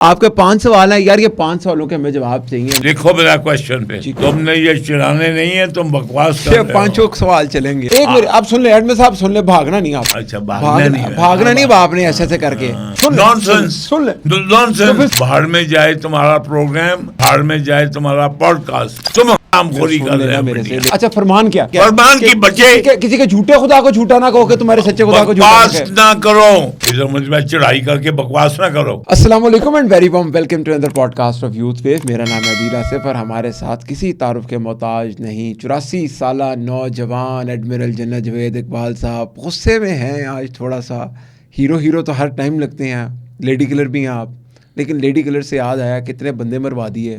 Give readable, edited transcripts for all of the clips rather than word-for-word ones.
آپ کے 5 سوال ہیں یار, یہ 5 سوالوں کے ہمیں جواب چاہیے. لکھو میرا کوشچن پہ. تم نے یہ چڑھانے نہیں ہے, تم بکواس کر رہے ہو. 5 سوال چلیں گے. ایک منٹ آپ سن لیں, ایڈمن صاحب سن لیں, بھاگنا نہیں آپ. اچھا بھاگنا نہیں آپ نے ایسے کر کے. سن لیں. باہر میں جائے تمہارا پروگرام, باہر میں جائے تمہارا پوڈ کاسٹ, تم کام خوری کر رہے ہو میرے سے. اچھا فرمان کیا؟ فرمان کی بچے کسی کے جھوٹے خدا کو جھوٹا نہ کہو کہ تمہارے سچے خدا کو جھوٹا بکواس نہ کرو. ادھر مجھ میں چڑھائی کر کے بکواس نہ کرو. السلام علیکم and very warm welcome to another podcast of youth view. میرا نام ہے عدیل آصف اور ہمارے ساتھ کسی تعارف کے محتاج نہیں 84 سالہ نوجوان ایڈمرل جنرل جاوید اقبال صاحب. غصے میں ہیں آج تھوڑا سا. ہیرو تو ہر ٹائم لگتے ہیں, لیڈی کلر بھی ہیں آپ, لیکن لیڈی کلر سے یاد آیا کتنے بندے مروا دیے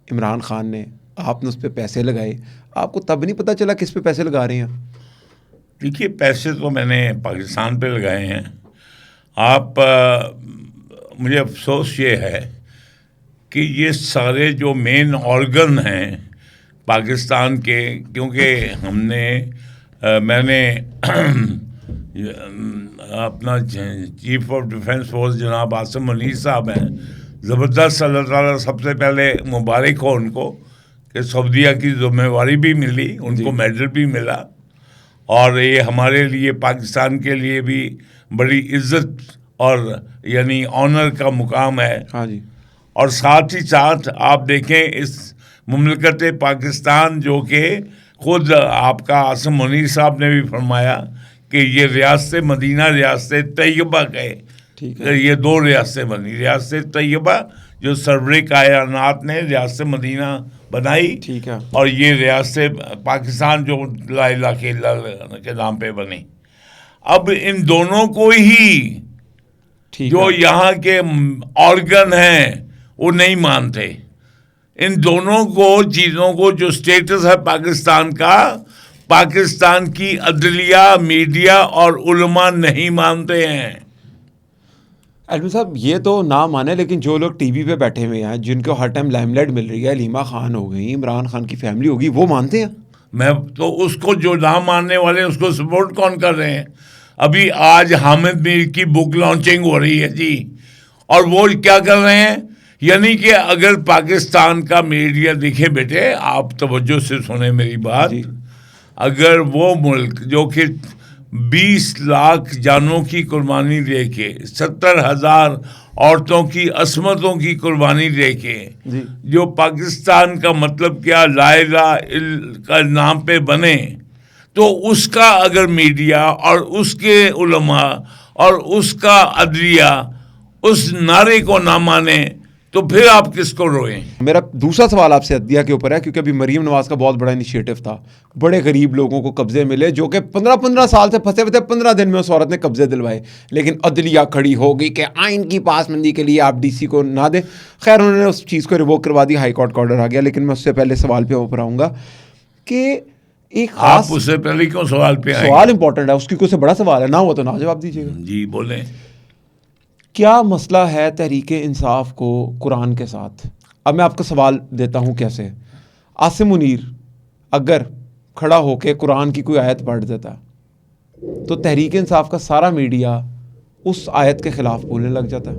عمران خان نے. آپ نے اس پہ پیسے لگائے, آپ کو تب نہیں پتہ چلا کس پہ پیسے لگا رہے ہیں؟ دیکھیے پیسے تو میں نے پاکستان پہ لگائے ہیں. آپ مجھے افسوس یہ ہے کہ یہ سارے جو مین آرگن ہیں پاکستان کے, کیونکہ میں نے اپنا چیف آف ڈیفینس فورس جناب عاصم منیر صاحب ہیں, زبردست. اللہ تعالیٰ سب سے پہلے مبارک ہو ان کو کہ سعودیہ کی ذمہ داری بھی ملی, ان کو میڈل بھی ملا, اور یہ ہمارے لیے پاکستان کے لیے بھی بڑی عزت اور یعنی آنر کا مقام ہے. ہاں جی. اور ساتھ ہی ساتھ آپ دیکھیں اس مملکت پاکستان جو کہ خود آپ کا عاصم منیر صاحب نے بھی فرمایا کہ یہ ریاست مدینہ ریاست طیبہ کے, یہ 2 ریاستیں بنی. ریاست طیبہ جو سرور کائنات نے ریاست مدینہ بنائی, ٹھیک ہے, اور یہ ریاست پاکستان جو لا الہ الا اللہ کے نام پہ بنی. اب ان دونوں کو ہی جو یہاں کے آرگن ہیں وہ نہیں مانتے. ان دونوں کو چیزوں کو جو سٹیٹس ہے پاکستان کا, پاکستان کی عدلیہ, میڈیا اور علماء نہیں مانتے ہیں. ایڈمن صاحب یہ تو نہ مانے, لیکن جو لوگ ٹی وی پہ بیٹھے ہوئے ہیں جن کو ہر ٹائم لائم لائٹ مل رہی ہے, علیمہ خان ہو گئی, عمران خان کی فیملی ہوگی, وہ مانتے ہیں. میں تو اس کو جو نہ ماننے والے اس کو سپورٹ کون کر رہے ہیں؟ ابھی آج حامد میر کی بک لانچنگ ہو رہی ہے جی, اور وہ کیا کر رہے ہیں, یعنی کہ اگر پاکستان کا میڈیا دیکھے بیٹے, آپ توجہ سے سنیں میری بات, اگر وہ ملک جو کہ 20 لاکھ جانوں کی قربانی دے کے, 70,000 عورتوں کی عصمتوں کی قربانی دے کے, جو پاکستان کا مطلب کیا لا الہ کا نام پہ بنے, تو اس کا اگر میڈیا اور اس کے علماء اور اس کا عدلیہ اس نعرے کو نہ مانے تو پھر آپ کس کو روئیں؟ میرا دوسرا سوال آپ سے عدلیہ کے اوپر ہے, کیونکہ ابھی مریم نواز کا بہت بڑا انیشیٹو تھا, بڑے غریب لوگوں کو قبضے ملے جو کہ 15 سال سے پھنسے ہوئے تھے, 15 دن میں اس عورت نے قبضے دلوائے, لیکن عدلیہ کھڑی ہو گئی کہ آئین کی پاسماندی کے لیے آپ ڈی سی کو نہ دیں. خیر انہوں نے اس چیز کو ریووک کروا دی, ہائی کورٹ کا آرڈر آ گیا. لیکن میں اس سے پہلے سوال پہ اوپر آؤں گا کہ ایک آپ اس سے پہلے کیوں سوال پہ آئیں؟ سوال امپورٹنٹ ہے, اس کی کوئی سے بڑا سوال ہے, نہ ہو تو نہ جواب دیجیے گا. جی بولیں. کیا مسئلہ ہے تحریک انصاف کو قرآن کے ساتھ؟ اب میں آپ کو سوال دیتا ہوں کیسے. عاصم منیر اگر کھڑا ہو کے قرآن کی کوئی آیت پڑھ دیتا تو تحریک انصاف کا سارا میڈیا اس آیت کے خلاف بولنے لگ جاتا.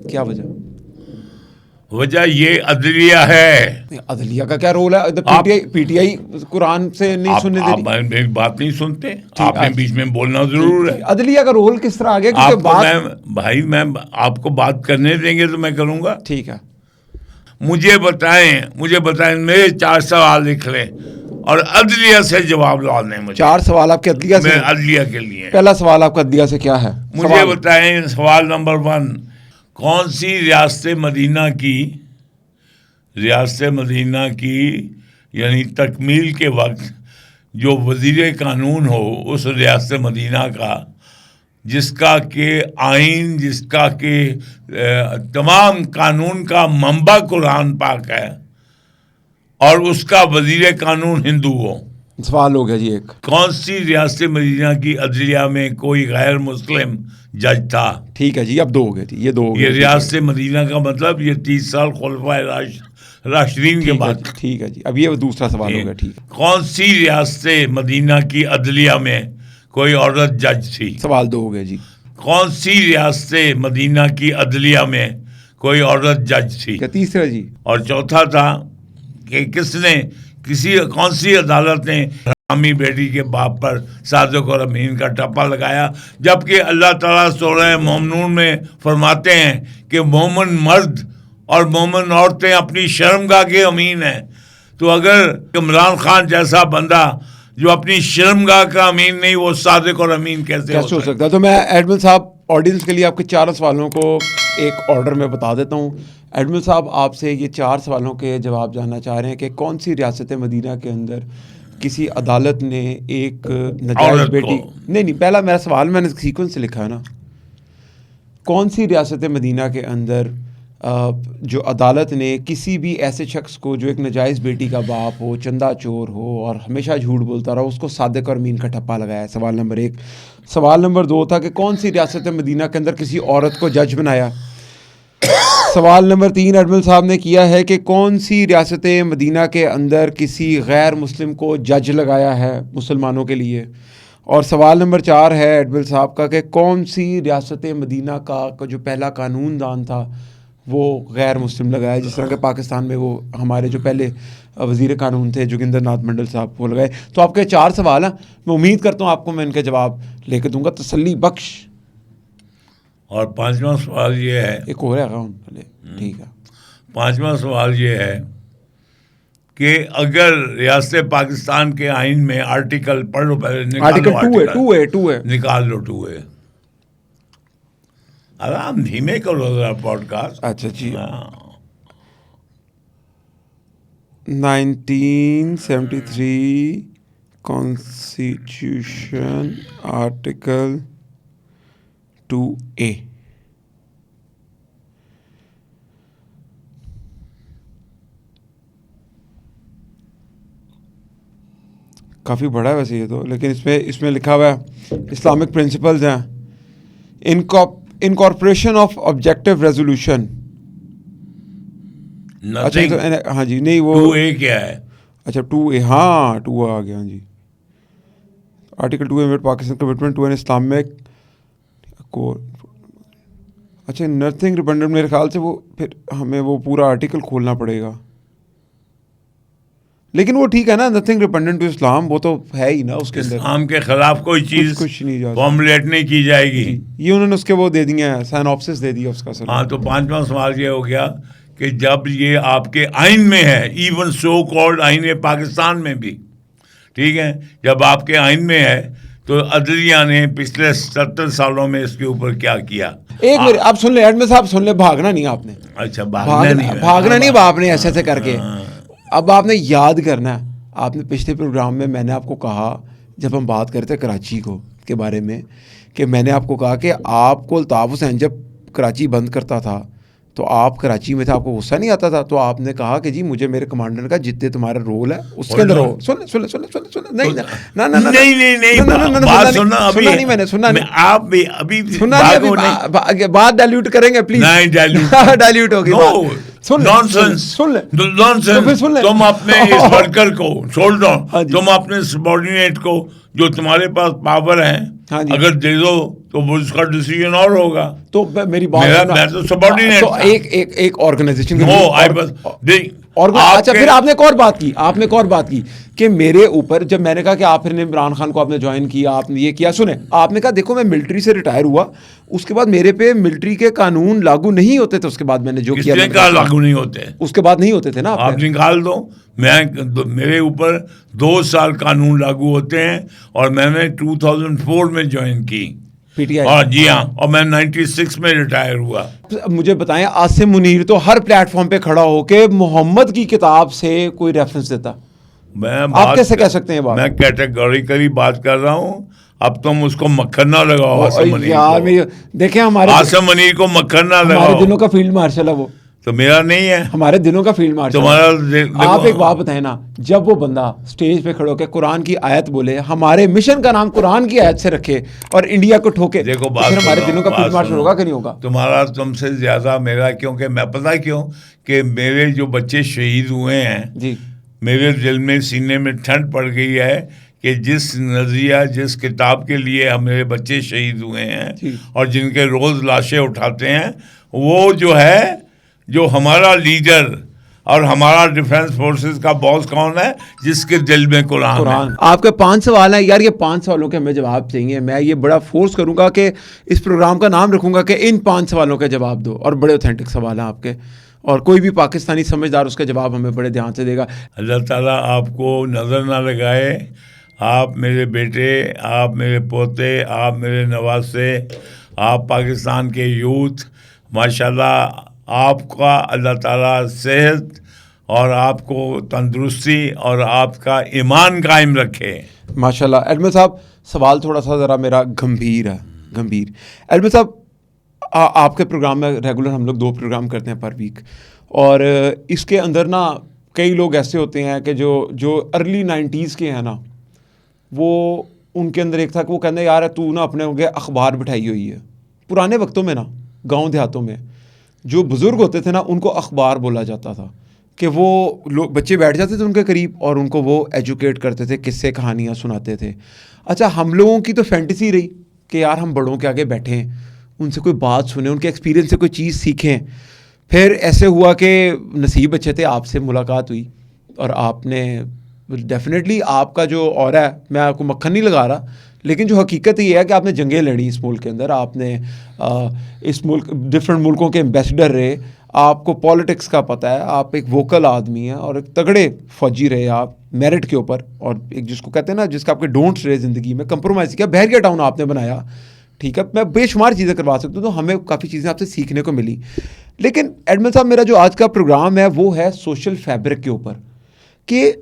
کیا وجہ؟ وجہ یہ عدلیہ ہے. عدلیہ کا کیا رول ہے؟ پی ٹی آئی قرآن سے نہیں سننے دے رہی. میری بات نہیں سنتے, آپ نے بیچ میں بولنا ضرور ہے. عدلیہ کا رول کس طرح آگے؟ بھائی میں آپ کو بات کرنے دیں گے تو میں کروں گا. ٹھیک ہے. مجھے بتائیں میرے 4 سوال لکھ لیں اور عدلیہ سے جواب لانے. مجھے 4 سوال آپ کے عدلیہ سے؟ عدلیہ کے لیے پہلا سوال آپ کا عدلیہ سے کیا ہے؟ مجھے بتائیں. سوال نمبر 1, کون سی ریاست مدینہ کی یعنی تکمیل کے وقت جو وزیر قانون ہو اس ریاست مدینہ کا, جس کا کہ آئین, جس کا کہ تمام قانون کا منبع قرآن پاک ہے, اور اس کا وزیر قانون ہندو ہو. سوال ہو گیا جی ایک. کون سی ریاست مدینہ کی عدلیہ میں کوئی غیر مسلم جج تھا؟ ٹھیک ہے جی, اب 2 ہو گئے تھی. یہ 2 ہو گئے. یہ ریاست مدینہ کا مطلب یہ 30 سال خلفائے راشدین کے بعد. ٹھیک ہے جی, اب یہ دوسرا سوال ہو گیا. ٹھیک ہے. کون سی ریاست مدینہ کی عدلیہ میں کوئی عورت جج تھی؟ سوال 2 ہو گیا جی. کون سی ریاست مدینہ کی عدلیہ میں کوئی عورت جج تھی. تیسرا جی. اور چوتھا تھا کہ کون سی عدالت نے حرامی بیٹی کے باپ پر صادق اور امین کا ٹپا لگایا، جبکہ اللہ تعالیٰ سورہ مومنون میں فرماتے ہیں کہ مومن مرد اور مومن عورتیں اپنی شرمگاہ کے امین ہیں. تو اگر عمران خان جیسا بندہ جو اپنی شرمگاہ کا امین نہیں، وہ صادق اور امین کیسے ہو سکتا ہے؟ تو میں ایڈمن صاحب آڈینس کے لیے آپ کے 4 سوالوں کو ایک آرڈر میں بتا دیتا ہوں. ایڈمن صاحب آپ سے یہ 4 سوالوں کے جواب جاننا چاہ رہے ہیں کہ کون سی ریاست مدینہ کے اندر کسی عدالت نے ایک ناجائز بیٹی، نہیں پہلا میرا سوال میں نے سیکوینس سے لکھا ہے نا، کون سی ریاست مدینہ کے اندر جو عدالت نے کسی بھی ایسے شخص کو جو ایک ناجائز بیٹی کا باپ ہو، چندہ چور ہو اور ہمیشہ جھوٹ بولتا رہا، اس کو صادق اور امین کا ٹھپا لگایا ہے؟ سوال نمبر 1. سوال نمبر 2 تھا کہ کون سی ریاست مدینہ کے اندر کسی عورت کو جج بنایا؟ سوال نمبر 3 اڈمل صاحب نے کیا ہے کہ کون سی ریاست مدینہ کے اندر کسی غیر مسلم کو جج لگایا ہے مسلمانوں کے لیے؟ اور سوال نمبر 4 ہے اڈمل صاحب کا کہ کون سی ریاست مدینہ کا جو پہلا قانون دان تھا وہ غیر مسلم لگایا، جس طرح کہ پاکستان میں وہ ہمارے جو پہلے وزیر قانون تھے جوگندر ناتھ منڈل صاحب وہ لگائے. تو آپ کے 4 سوال ہیں، میں امید کرتا ہوں آپ کو میں ان کے جواب لے کے دوں گا تسلی بخش. اور 5واں سوال یہ ہے، ایک اور ہے، ٹھیک ہے. 5واں سوال یہ ہے کہ اگر ریاست پاکستان کے آئین میں آرٹیکل پڑھ لو پہلے، آرٹیکل 2 ہے نکال لو 2 ہے. آرام دھیمے کرو ذرا پوڈ کاسٹ. اچھا جی. 1973 کانسٹیٹیوشن آرٹیکل 2A. کافی بڑا ہے ویسے یہ تو، لیکن اس میں لکھا ہوا ہے اسلامک پرنسپلز ہیں. Incorporation of objective resolution. ہاں جی، نہیں وہ 2A کیا ہے؟ اچھا 2A، ہاں 2 آ گیا. ہاں جی. Article 2A Pakistan commitment to an Islamic core. اچھا نتھنگ ریپنڈنٹ، میرے خیال سے وہ پھر ہمیں وہ پورا آرٹیکل کھولنا پڑے گا، لیکن وہ ٹھیک ہے نا، نتھنگ ریپنڈنٹ ٹو اسلام وہ تو ہے ہی نا، اس کے اندر اسلام کے خلاف کوئی چیز کچھ نہیں جا فارمولیٹ نہیں کی جائے گی. یہ انہوں نے اس کے وہ دے دیے ہیں، سائنوپسس دے دیا اس کا. ہاں تو 5واں سوال یہ ہو گیا کہ جب یہ آپ کے آئین میں ہے، ایون سو کالڈ آئین پاکستان میں بھی، ٹھیک ہے، جب آپ کے آئین میں ہے تو عدلیہ نے پچھلے 70 سالوں میں اس کے اوپر کیا کیا؟ ایک منٹ آپ سن لیں ایڈمن صاحب، سن لیں، بھاگنا نہیں آپ نے. اچھا بھاگنا نہیں آپ نے ایسے کر کے. اب آپ نے یاد کرنا ہے، آپ نے پچھلے پروگرام میں میں نے آپ کو کہا جب ہم بات کرتے کراچی کے بارے میں، کہ میں نے آپ کو کہا کہ آپ کو الطاف حسین جب کراچی بند کرتا تھا تو آپ کراچی میں تھا، آپ کو غصہ نہیں آتا تھا، تو آپ نے کہا کہ جی مجھے میرے کمانڈر کا جتنے تمہارا رول ہے اس کے اندر ہو. بات ڈائلیوٹ کریں گے پلیز. ڈائلیوٹ ہوگی تم اپنے اس ورکر کو چھوڑ دو، تم اپنے سبارڈینیٹ کو جو تمہارے پاس پاور ہیں اگر دے دو تو اس کا ڈیسیژن اور ہوگا. تو میری بات میں تو سبارڈینیٹ ایک آرگنائزیشن اچھا پھر آپ نے ایک اور بات کی کہ میرے اوپر جب میں نے کہا کہ آپ پھر عمران خان کو آپ نے جوائن کیا، آپ نے یہ کیا، سنیں آپ نے کہا دیکھو میں ملٹری سے ریٹائر ہوا، اس کے بعد میرے پہ ملٹری کے قانون لاگو نہیں ہوتے تھے. اس کے بعد میں نے جو کیا لاگو نہیں ہوتے، اس کے بعد نہیں ہوتے تھے نا، آپ نکال دو. میرے اوپر 2 سال قانون لاگو ہوتے ہیں اور میں نے 2004 میں جوائن کی. اور جی ہاں، اور میں 96 میں ریٹائر ہوا. مجھے بتائیں عاصم منیر تو ہر پلیٹ فارم پہ کھڑا ہو کے محمد کی کتاب سے کوئی ریفرنس دیتا. آپ کیسے کہہ سکتے ہیں؟ میں کیٹیگوریکلی بات کر رہا ہوں. اب تم اس کو مکھن نہ لگاؤ عاصم منیر کو. دیکھیں ہمارے عاصم منیر کو مکھن نہ لگاؤ. ہمارے دنوں کا فیلڈ مارشل ہے وہ، تو میرا نہیں ہے، ہمارے دنوں کا فیلڈ مارشل. تمہارا آپ ایک بات بتائیں نا، جب وہ بندہ اسٹیج پہ کھڑو کے قرآن کی آیت بولے، ہمارے مشن کا نام قرآن کی آیت سے رکھے اور انڈیا کو ٹھوکے، دیکھو پھر ہمارے دنوں کا فیلڈ مارشل ہوگا کہ نہیں ہوگا؟ تمہارا تم سے زیادہ میرا، کیونکہ میں پتہ کیوں کہ میرے جو بچے شہید ہوئے ہیں جی، میرے دل میں سینے میں ٹھنڈ پڑ گئی ہے کہ جس نظریہ جس کتاب کے لیے میرے بچے شہید ہوئے ہیں اور جن کے روز لاشیں اٹھاتے ہیں، وہ جو ہے جو ہمارا لیڈر اور ہمارا ڈیفینس فورسز کا باس کون ہے؟ جس کے دل میں قرآن ہے. آپ کے 5 سوال ہیں یار, یہ 5 سوالوں کے ہمیں جواب چاہیے. میں یہ بڑا فورس کروں گا کہ اس پروگرام کا نام رکھوں گا کہ ان 5 سوالوں کے جواب دو, اور بڑے اوتھینٹک سوال ہیں آپ کے, اور کوئی بھی پاکستانی سمجھدار اس کا جواب ہمیں بڑے دھیان سے دے گا. اللہ تعالیٰ آپ کو نظر نہ لگائے. آپ میرے بیٹے, آپ میرے پوتے, آپ میرے نواسے, آپ پاکستان کے یوتھ, ماشاءاللہ آپ کا اللہ تعالیٰ صحت اور آپ کو تندرستی اور آپ کا ایمان قائم رکھے. ماشاءاللہ. ایڈمن صاحب سوال تھوڑا سا ذرا میرا گمبھیر ہے, گمبھیر. ایڈمن صاحب آپ کے پروگرام میں ریگولر ہم لوگ 2 پروگرام کرتے ہیں پر ویک, اور اس کے اندر نا کئی لوگ ایسے ہوتے ہیں کہ جو ارلی 90s کے ہیں نا, وہ ان کے اندر ایک تھا کہ وہ کہتے ہیں یار تو نا اپنے اخبار بٹھائی ہوئی ہے. پرانے وقتوں میں نا گاؤں دیہاتوں میں جو بزرگ ہوتے تھے نا ان کو اخبار بولا جاتا تھا, کہ وہ لوگ بچے بیٹھ جاتے تھے ان کے قریب اور ان کو وہ ایجوکیٹ کرتے تھے, قصے کہانیاں سناتے تھے. اچھا ہم لوگوں کی تو فینٹیسی رہی کہ یار ہم بڑوں کے آگے بیٹھیں, ان سے کوئی بات سنیں, ان کے ایکسپیرینس سے کوئی چیز سیکھیں. پھر ایسے ہوا کہ نصیب اچھے تھے, آپ سے ملاقات ہوئی اور آپ نے ڈیفینیٹلی آپ کا جو اور ہے, میں آپ کو مکھن نہیں لگا رہا, لیکن جو حقیقت یہ ہے کہ آپ نے جنگیں لڑی اس ملک کے اندر, آپ نے اس ملک ڈفرینٹ ملکوں کے ایمبیسڈر رہے, آپ کو پالیٹکس کا پتہ ہے, آپ ایک ووکل آدمی ہیں اور ایک تگڑے فوجی رہے آپ میرٹ کے اوپر, اور ایک جس کو کہتے ہیں نا جس کا آپ کے ڈونٹس رہے زندگی میں, کمپرومائز کیا. بحریہ ٹاؤن آپ نے بنایا, ٹھیک ہے, میں بے شمار چیزیں کروا سکتا ہوں, تو ہمیں کافی چیزیں آپ سے سیکھنے کو ملی. لیکن ایڈمن صاحب میرا جو آج کا پروگرام ہے وہ ہے سوشل فیبرک کے اوپر, کہ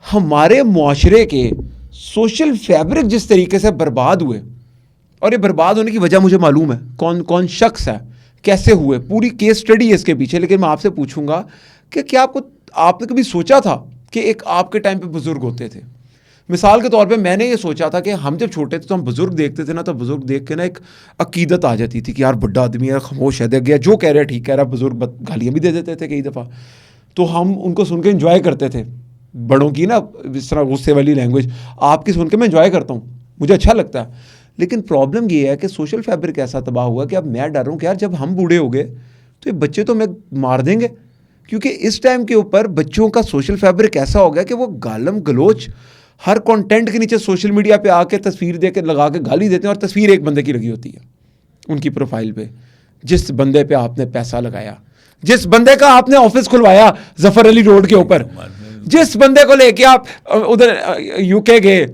ہمارے معاشرے کے سوشل فیبرک جس طریقے سے برباد ہوئے, اور یہ برباد ہونے کی وجہ مجھے معلوم ہے, کون کون شخص ہے, کیسے ہوئے, پوری کیس اسٹڈی ہے اس کے پیچھے. لیکن میں آپ سے پوچھوں گا کہ کیا آپ نے کبھی سوچا تھا کہ ایک آپ کے ٹائم پہ بزرگ ہوتے تھے؟ مثال کے طور پہ میں نے یہ سوچا تھا کہ ہم جب چھوٹے تھے تو ہم بزرگ دیکھتے تھے نا, تو بزرگ دیکھ کے نا ایک عقیدت آ جاتی تھی کہ یار بڑا آدمی ہے, خاموش ہے, دیکھ گیا جو کہہ رہا ہے ٹھیک کہہ رہا. بزرگ گالیاں بھی دے دیتے تھے کئی دفعہ, تو ہم ان کو سن کے انجوائے کرتے تھے. بڑوں کی نا اس طرح غصے والی لینگویج آپ کی سن کے میں انجوائے کرتا ہوں, مجھے اچھا لگتا ہے. لیکن پرابلم یہ ہے کہ سوشل فیبرک ایسا تباہ ہوا کہ اب میں ڈر رہا ہوں کہ یار جب ہم بوڑھے ہو گئے تو یہ بچے تو ہمیں مار دیں گے, کیونکہ اس ٹائم کے اوپر بچوں کا سوشل فیبرک ایسا ہو گیا کہ وہ گالم گلوچ ہر کنٹینٹ کے نیچے سوشل میڈیا پہ آ کے تصویر دے کے لگا کے گالی دیتے ہیں, اور تصویر ایک بندے کی لگی ہوتی ہے ان کی پروفائل پہ, جس بندے پہ آپ نے پیسہ لگایا, جس بندے کا آپ نے آفس کھلوایا ظفر علی روڈ کے اوپر, جس بندے کو لے کے آپ ادھر یو کے گئے,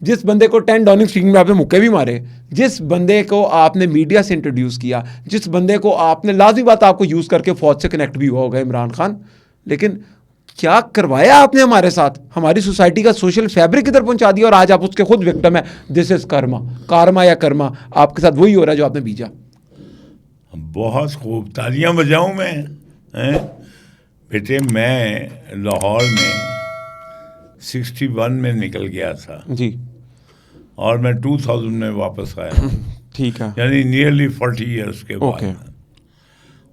جس بندے کو 10 ڈاؤننگ اسٹریٹ میں آپ نے مکے بھی مارے, جس بندے کو آپ نے میڈیا سے انٹروڈیوس کیا, جس بندے کو آپ نے لازمی بات آپ کو یوز کر کے فوج سے کنیکٹ بھی ہوا ہوگا, عمران خان. لیکن کیا کروایا آپ نے ہمارے ساتھ, ہماری سوسائٹی کا سوشل فیبرک کدھر پہنچا دیا, اور آج آپ اس کے خود وکٹم ہے. دس از کارما یا کرما, آپ کے ساتھ وہی ہو رہا ہے جو آپ نے بیجا. بہت خوب, تالیاں بجاؤں میں. بیٹے میں لاہور میں 61 میں نکل گیا تھا جی, اور میں 2000 میں واپس آیا. ٹھیک ہے, یعنی نیئرلی 40 ایئرس کے بعد.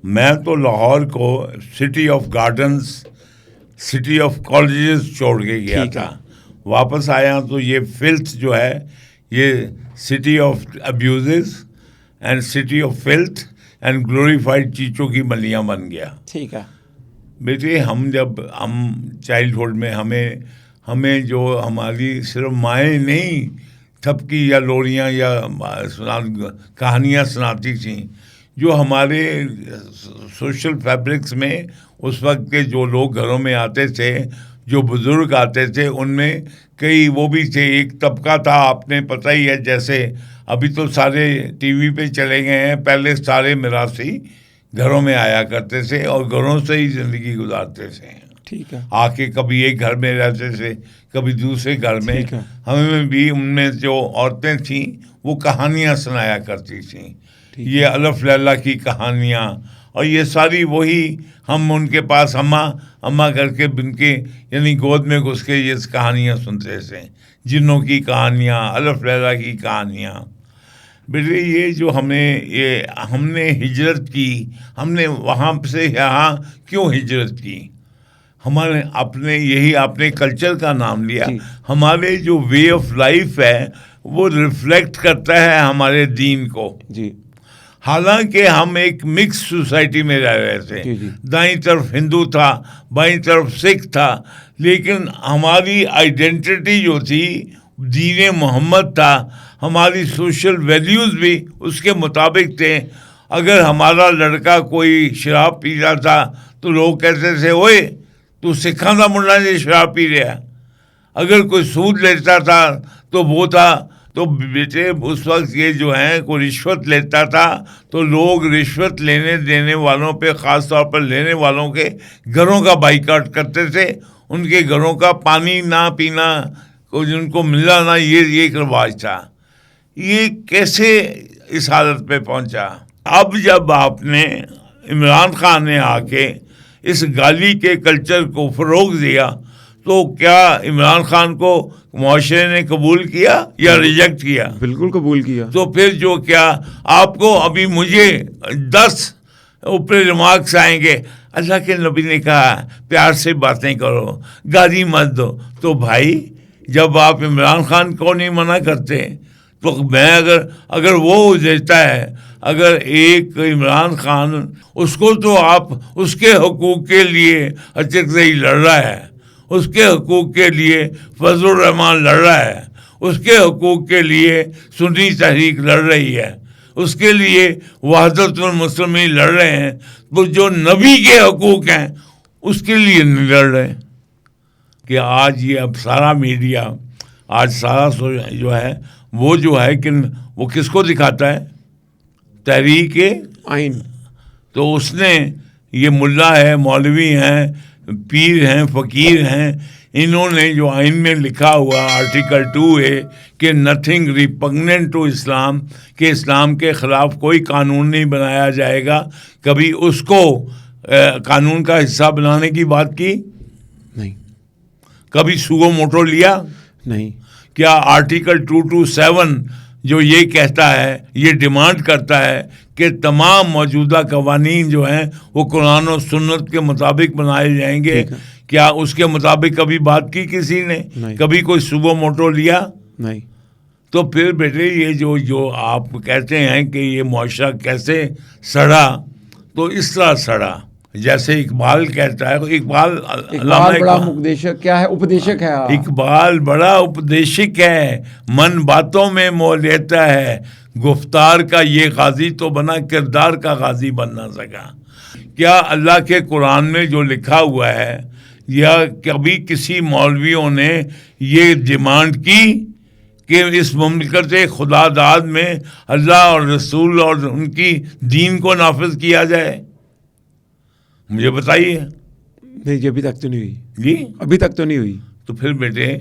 میں تو لاہور کو city of gardens, city of colleges چھوڑ کے گیا تھا. واپس آیا تو یہ فلتھ جو ہے, یہ city of abuses and city of filth and glorified چیچوں کی ملیاں بن گیا. ٹھیک ہے بیٹے, ہم چائلڈہڈ میں ہمیں جو ہماری صرف مائیں نہیں تھپکی یا لوریاں یا کہانیاں سناتی تھیں, جو ہمارے سوشل فیبرکس میں اس وقت کے جو لوگ گھروں میں آتے تھے, جو بزرگ آتے تھے, ان میں کئی وہ بھی تھے. ایک طبقہ تھا, آپ نے پتہ ہی ہے, جیسے ابھی تو سارے ٹی وی پہ چلے گئے ہیں, پہلے سارے میراثی گھروں میں آیا کرتے تھے اور گھروں سے ہی زندگی گزارتے تھے. ٹھیک ہے, آ کے کبھی ایک گھر میں رہتے تھے, کبھی دوسرے گھر میں. ہمیں بھی ان میں جو عورتیں تھیں وہ کہانیاں سنایا کرتی تھیں, یہ الف لیلا کی کہانیاں, اور یہ ساری وہی ہم ان کے پاس اماں کر کے ان کے یعنی گود میں گھس کے یہ کہانیاں سنتے تھے, جنوں کی کہانیاں, الف لیلا کی کہانیاں. بیٹے یہ جو ہم نے ہجرت کی, ہم نے وہاں سے یہاں کیوں ہجرت کی؟ ہمارے آپ نے کلچر کا نام لیا. ہمارے جو وے آف لائف ہے وہ ریفلیکٹ کرتا ہے ہمارے دین کو. جی, حالانکہ ہم ایک مکس سوسائٹی میں رہ رہے تھے، دائیں طرف ہندو تھا، بائیں طرف سکھ تھا، لیکن ہماری آئیڈینٹی جو تھی دین محمد تھا، ہماری سوشل ویلیوز بھی اس کے مطابق تھے. اگر ہمارا لڑکا کوئی شراب پی رہا تھا تو لوگ کہتے تھے اوئے تو سکھاں دا منڈا جو شراب پی رہا. اگر کوئی سود لیتا تھا تو وہ تھا. تو بیٹے اس وقت یہ جو ہیں کوئی رشوت لیتا تھا تو لوگ رشوت لینے دینے والوں پہ، خاص طور پر لینے والوں کے گھروں کا بائیکاٹ کرتے تھے. ان کے گھروں کا پانی نہ پینا، ان کو ملنا نہ، یہ ایک رواج تھا. یہ کیسے اس حالت پہ پہنچا؟ اب جب آپ نے عمران خان نے آ کے اس گالی کے کلچر کو فروغ دیا تو کیا عمران خان کو معاشرے نے قبول کیا یا ریجیکٹ کیا؟ بالکل قبول کیا. تو پھر جو کیا آپ کو ابھی مجھے 10 اوپر ریمارکس آئیں گے، اللہ کے نبی نے کہا پیار سے باتیں کرو، گالی مت دو. تو بھائی جب آپ عمران خان کو نہیں منع کرتے تو میں اگر وہ دیتا ہے، اگر ایک عمران خان اس کو تو آپ اس کے حقوق کے لیے اچھے لڑ رہا ہے، اس کے حقوق کے لیے فضل الرحمان لڑ رہا ہے، اس کے حقوق کے لیے سنی تحریک لڑ رہی ہے، اس کے لیے وحدت المسلمین لڑ رہے ہیں، تو جو نبی کے حقوق ہیں اس کے لیے نہیں لڑ رہے. کہ آج یہ اب سارا میڈیا، آج سارا جو ہے وہ جو ہے کہ وہ کس کو دکھاتا ہے؟ تحریک آئین. تو اس نے یہ ملا ہے، مولوی ہیں، پیر ہیں، فقیر ہیں، انہوں نے جو آئین میں لکھا ہوا آرٹیکل 2 ہے کہ نتھنگ ریپگننٹ ٹو اسلام، کہ اسلام کے خلاف کوئی قانون نہیں بنایا جائے گا، کبھی اس کو قانون کا حصہ بنانے کی بات کی نہیں. کبھی سوگو موٹو لیا نہیں. کیا آرٹیکل 227 جو یہ کہتا ہے، یہ ڈیمانڈ کرتا ہے کہ تمام موجودہ قوانین جو ہیں وہ قرآن و سنت کے مطابق بنائے جائیں گے، کیا اس کے مطابق کبھی بات کی کسی نے؟ کبھی کوئی سوگو موٹو لیا؟ نہیں. تو پھر بیٹے یہ جو آپ کہتے ہیں کہ یہ معاشرہ کیسے سڑا، تو اس طرح سڑا جیسے اقبال کہتا ہے. اقبال بڑا اپدیشک کیا ہے؟ اپدیشک ہے. اقبال بڑا اپدیشک ہے، من باتوں میں موہ لیتا ہے، گفتار کا یہ غازی تو بنا، کردار کا غازی بن نہ سکا. کیا اللہ کے قرآن میں جو لکھا ہوا ہے، یا کبھی کسی مولویوں نے یہ ڈیمانڈ کی کہ اس مملکت خدا داد میں اللہ اور رسول اور ان کی دین کو نافذ کیا جائے؟ مجھے بتائیے. نہیں جی، ابھی تک تو نہیں ہوئی. جی ابھی تک تو نہیں ہوئی. تو پھر بیٹے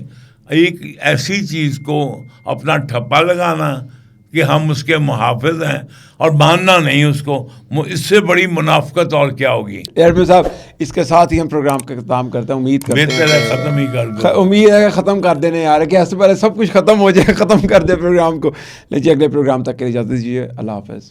ایک ایسی چیز کو اپنا ٹھپا لگانا کہ ہم اس کے محافظ ہیں اور ماننا نہیں اس کو، اس سے بڑی منافقت اور کیا ہوگی؟ ایئر صاحب اس کے ساتھ ہی ہم پروگرام کا اختتام کرتے ہیں. امید کرتے ہیں بہتر ہے ختم ہی کر دو. امید ہے کہ ختم کر دینے یار، کہ اس سے پہلے سب کچھ ختم ہو جائے، ختم کر دے پروگرام کو. لیکن اگلے پروگرام تک کے لیے اجازت دیجیے. اللہ حافظ.